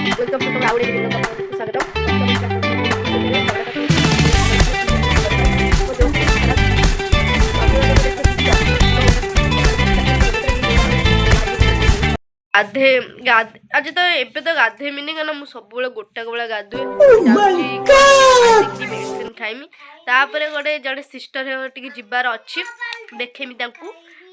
Welcome to तुम्हारा आवडे video आपको स्वागतम गाधे आज तो एबे तो गाधेमिनी कहना मुझे सब गोटा बेला गाधुए मेडिसिन खाइमी तापर गोटे जड़े सिस्टर टे जबार अच्छी देखेमी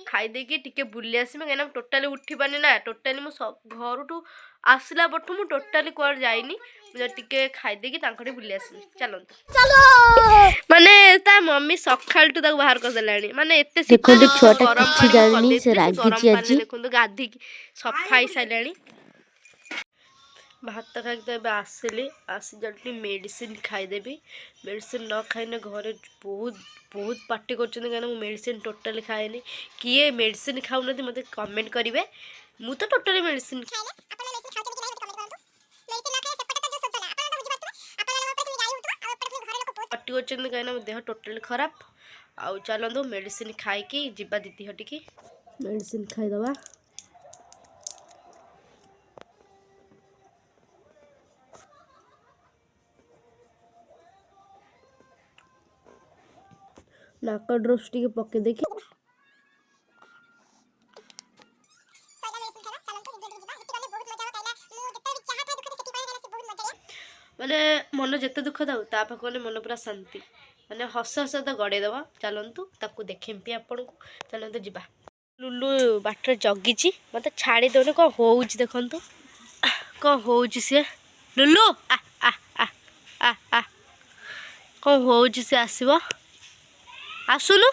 खाईदे टे बुली आसमी कहीं टोटाली उठी पानी ना टोटाली मुझ घर ठू आसला बठू मुझे टोटाली कुआड़ जाइनी टे खाईदे बुली आसमी चलते माने ता मम्मी सकाल टू बाहर करदेला माने एते गरम पानी देखो गाधी सफाई सारे भात खाई तो आसिली आसी जल्दी मेडिसिन खाईदेवी मेडिसिन न खाइने घरे बहुत बहुत पार्टी कर मेडिसिन टोटाली खाएनि किए मेडिसिन खाऊ ना मत कमेंट करेंगे मु तो टोटाली मेडिसिन पार्टी कर कहीं देह टोटाली खराब आउ चलतु मेडिसिन खाई जीवा दीदी हटिकी मेडिसिन खाईदबा नाक ड्रॉप्स टी पके देखी माने मन जिते दुख था पाखे मन पूरा शांति माने हस हस तो गड़ेदब चलतु ताकू देखेमी आपण को चलतु जीवा लुलु बाटर जगी मत छाड़ी दौने कौन हो देखु कौन हो सी लुलु आ आ आ आ आ कौन हो सी आसब आसुनु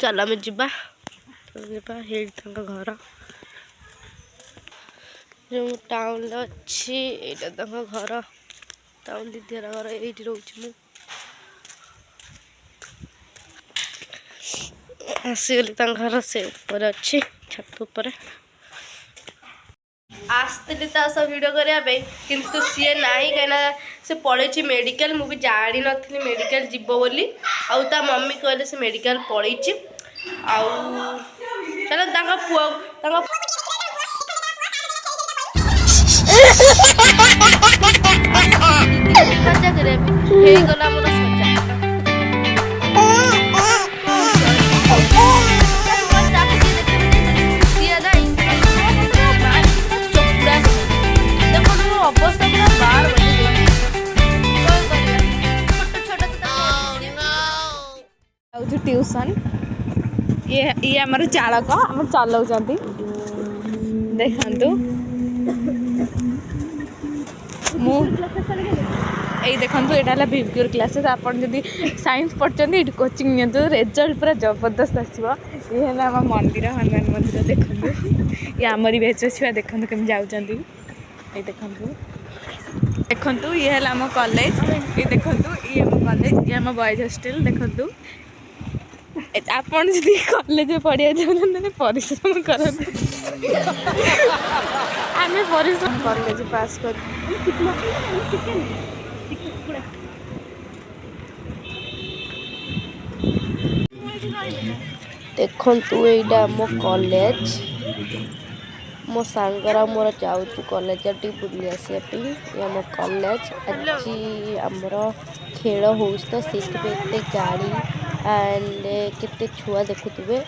चल आम जा घर जो टाउन अच्छी यहाँ घर टाउन दीदी घर ये रोच आसगली घर से ऊपर अच्छी छत उपर आसती सब भिडियो करने किंतु सी ना कहीं से पलैची मेडिकल मुझे जानी नी मेडिकल जीव बोली आउ ता मम्मी कहले से मेडिकल पलैची आउ चलो पुआ गला मोर अवस्था पूरा 12 बजे ट्यूशन ये आमर चालक आम चलाऊँ देखु यही देखो यहाँ भिक्यूर क्लासेस आपड़ जब साइंस पढ़ते कोचिंग नि रिजल्ट पूरा जबरदस्त आसो ये है आम मंदिर हनुमान मंदिर देखो ये आमरी बेच छुआ देखो कमी जाऊँगी ये देखु ये है आम कॉलेज ये देखु ये आम कॉलेज ये आम बॉयज हॉस्टल देखु आपन जदि कॉलेज पढ़िया चाहते परिश्रम कर आम परिश्रम कॉलेज पास कर देखु यहाँ मो कॉलेज मो सांगरा मोर जाऊँ कॉलेज टी बुली आसपी ये मो कॉलेज आज आमर खेल हो तो से गाड़ी एंड केते छुआ देखुवे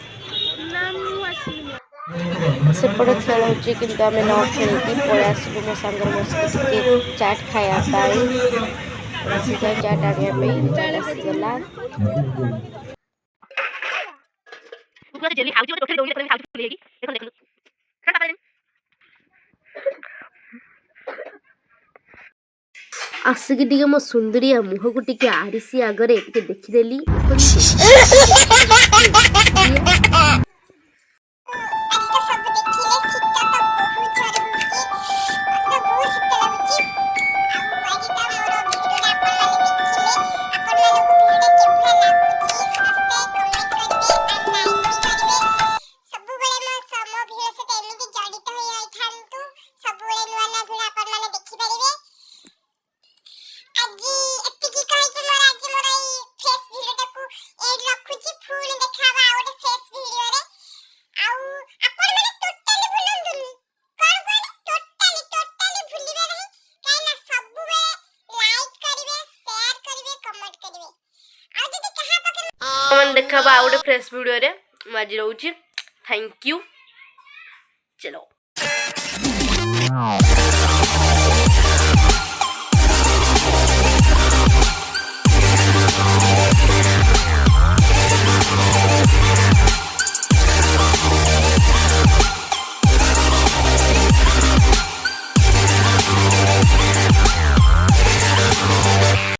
सेपटे खेल हो कि आम न खेल पलि आसलु मो सांगर मो चाट खायापाई चाट आने आसीगला आसिक टे मो सुंदरिया मुह को टे आरिसी आगरे टे देखीदेली ଫ୍ରେଶ୍ ଭିଡ଼ିଓଟାକୁ ଏଇଠି ରଖୁଛି ପୁଣି ଦେଖା ହବା ଆଉ ଗୋଟେ ଫ୍ରେଶ୍ ଭିଡ଼ିଓରେ। मैंने देखा आ गोटे फ्रेश वीडियो रे आज रोची थैंक यू चलो